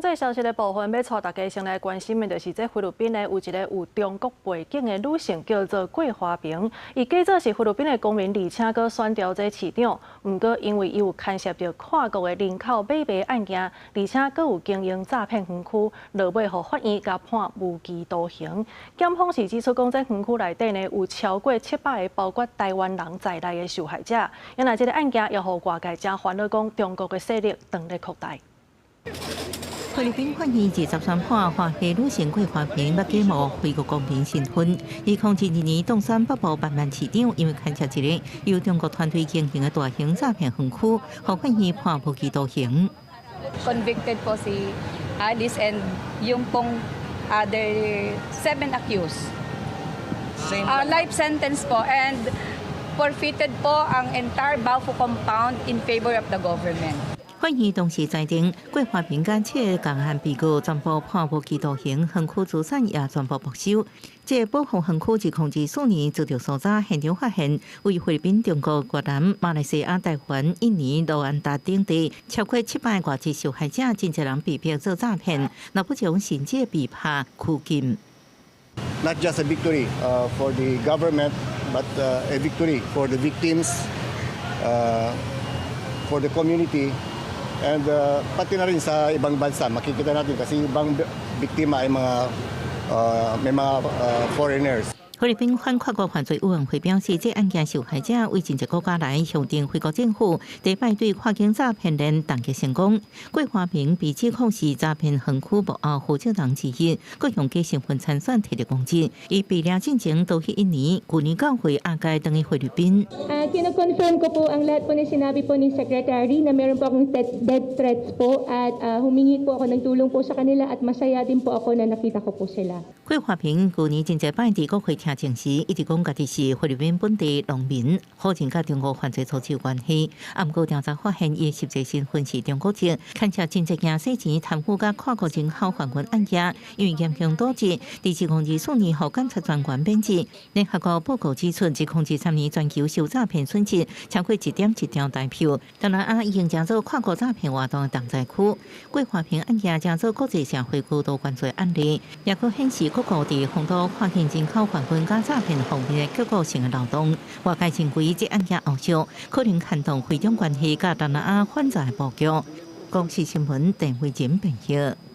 这消息的部分，要带大家先来关心的，就是这菲律宾呢有一个有中国背景的女性，叫做桂花萍。伊假做是菲律宾的公民，而且佫选调这市长。毋过因为伊有牵涉到跨国的人口买卖案件，而且佫有经营诈骗园区，落尾互法院甲判无期徒刑。检方是指出讲，这园区内底呢有超过700个，包括台湾人在内的受害者。原来这个案件也互外界真烦恼，讲中国的势力当咧扩大。 菲律宾法院20宣判，华裔女性桂花萍要假冒美国公民身份，以2012年当选北部办市长，因为牵涉一个由中国团队经营的大型诈骗园区，互法院判无期徒刑。Convicted po si Alice and yung pong other 7 accused. Life sentence po and forfeited po ang entire Baufo compound in favor of the government. 法院当时裁定，桂花萍甲7个共案被告全部判无期徒刑，园区资产也全部没收。这保护园区自2014年遭到搜查，现场发现为菲律宾、中国、越南、马来西亚、台湾、印尼、卢安达等地超过700个外籍受害者，真侪人被逼做诈骗，那不将甚至被判拘禁。Not just a victory for the government, but a victory for the victims, for the community. And pati na rin sa ibang bansa, makikita natin kasi ibang biktima ay may mga foreigners. 菲律宾反跨国犯罪委员会表示，这案件受害者为真济国家来向定菲国政府，第摆对跨境诈骗人打击成功。桂花萍被指控是诈骗园区幕后负责人之一，各用假身份参选摕到公职。伊被抓进前都迄1年，去年9月阿该等于菲律宾。Kino-confirm ko po ang lahat po na sinabi po ni Secretary na meron po akong death threats po at humingi po ako ng tulong po sa kanila at masaya din po ako na nakita ko po sila. 桂花萍去年真济摆伫国会听证时，一直讲家己是菲律宾本地农民，好像甲中国犯罪组织有关系。啊，毋过调查发现，伊实际身份是中国籍，牵涉真济件洗钱、贪腐甲跨国人口贩运案件，因为严重导致第2024年互检察专员免职。联合国报告指出，自2013年全球受诈骗损失超过1.1兆台票。当然，已经正做跨国诈骗活动的重灾区。桂花萍案件正做国际社会高度关注案例，也可显示各国伫防堵跨境人口贩运甲诈骗方面的结构性的漏洞。外界认为，这案件后续可能牵动非中关系甲东南亚反诈布局。国视新闻郑慧珍报道。